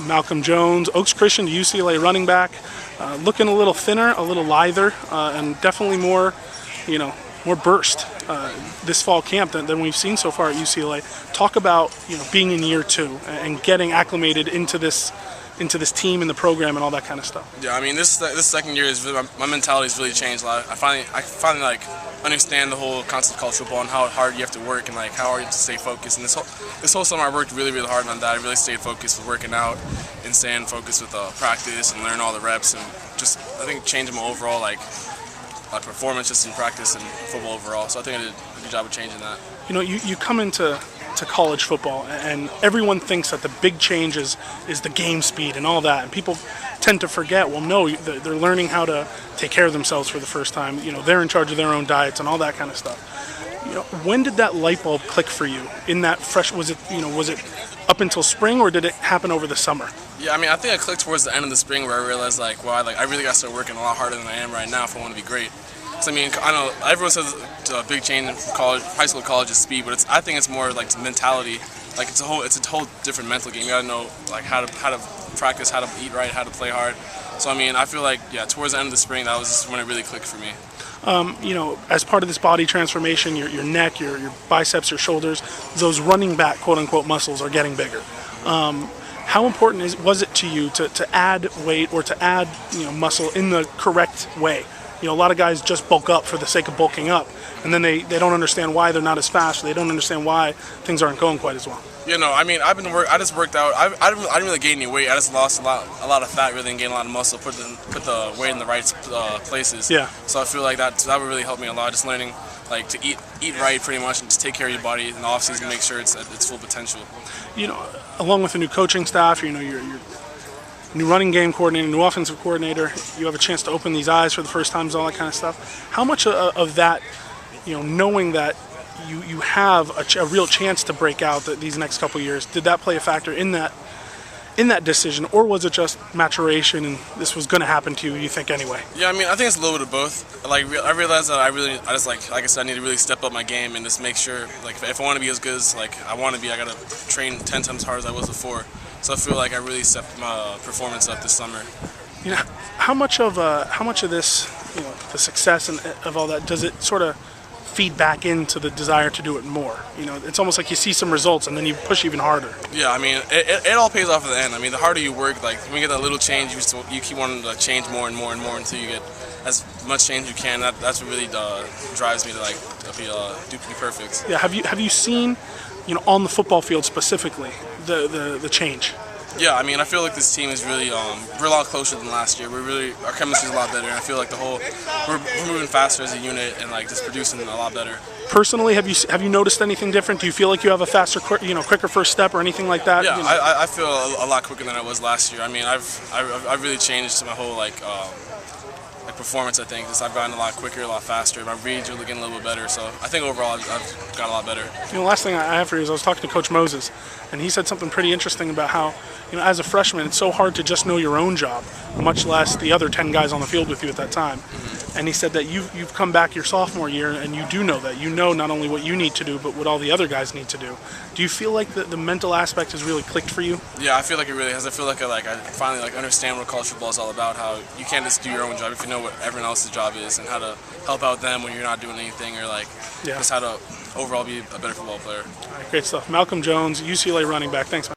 Malcolm Jones, Oaks Christian to UCLA running back, looking a little thinner, a little lither, and definitely more, more burst this fall camp than we've seen so far at UCLA. Talk about being in year 2 and getting acclimated into this team and the program and all that kind of stuff. Yeah, I mean this second year is really, my mentality's really changed a lot. I finally like understand the whole concept of college football and how hard you have to work and like how hard you have to stay focused. And this whole summer I worked really hard on that. I really stayed focused with working out and staying focused with practice and learn all the reps and just I think changing my overall like performance just in practice and football overall. So I think I did a good job of changing that. You come into college football and everyone thinks that the big change is the game speed and all that, and people tend to forget, well, no, they're learning how to take care of themselves for the first time. They're in charge of their own diets and all that kind of stuff. When did that light bulb click for you in that fresh, was it up until spring or did it happen over the summer? Yeah, I mean, I think I clicked towards the end of the spring where I realized like, wow, I really got to start working a lot harder than I am right now if I want to be great. I mean, I know everyone says a big change from high school to college is speed, but I think it's more like mentality. Like it's a whole different mental game. You gotta know like how to practice, how to eat right, how to play hard. So I mean, I feel like towards the end of the spring, that was when it really clicked for me. As part of this body transformation, your neck, your biceps, your shoulders, those running back quote unquote muscles are getting bigger. How important was it to you to add weight or to add muscle in the correct way? A lot of guys just bulk up for the sake of bulking up, and then they don't understand why they're not as fast. They don't understand why things aren't going quite as well. I mean, I just worked out. I didn't really gain any weight. I just lost a lot of fat, really, and gained a lot of muscle. Put the weight in the right places. Yeah. So I feel like that would really help me a lot. Just learning like to eat right, pretty much, and just take care of your body in the off season, make sure it's at its full potential. Along with the new coaching staff, your new running game coordinator, new offensive coordinator, you have a chance to open these eyes for the first time, all that kind of stuff. How much of that, knowing that you have a real chance to break out these next couple years, did that play a factor in that decision, or was it just maturation and this was going to happen to you think anyway? Yeah, I mean, I think it's a little bit of both. Like I realized that I just like I said, I need to really step up my game and just make sure like if I want to be as good as like I want to be, I got to train 10 times harder as I was before. So I feel like I really stepped my performance up this summer. How much of this, the success and of all that, does it sort of feed back into the desire to do it more? It's almost like you see some results and then you push even harder. Yeah, I mean, it all pays off at the end. I mean, the harder you work, like when you get that little change, you keep wanting to change more and more and more until you get as much change you can. That's what really drives me to like be perfect. Yeah. Have you seen, on the football field specifically, the change? Yeah, I mean, I feel like this team is really we're a lot closer than last year. Our chemistry's a lot better, and I feel like we're moving faster as a unit and like just producing a lot better. Personally, have you noticed anything different? Do you feel like you have a faster, quicker first step or anything like that? Yeah, I feel a lot quicker than I was last year. I mean, I've really changed my whole like performance. I think I've gotten a lot quicker, a lot faster. My reads are looking a little bit better. So I think overall I've got a lot better. The last thing I have for you is I was talking to Coach Moses, and he said something pretty interesting about how as a freshman it's so hard to just know your own job, much less the other 10 guys on the field with you at that time. And he said that you've come back your sophomore year and you do know that. You know not only what you need to do, but what all the other guys need to do. Do you feel like the mental aspect has really clicked for you? Yeah, I feel like it really has. I feel like I finally understand what college football is all about, how you can't just do your own job if you know what everyone else's job is, and how to help out them when you're not doing anything, or just how to overall be a better football player. All right, great stuff. Malcolm Jones, UCLA running back. Thanks, man.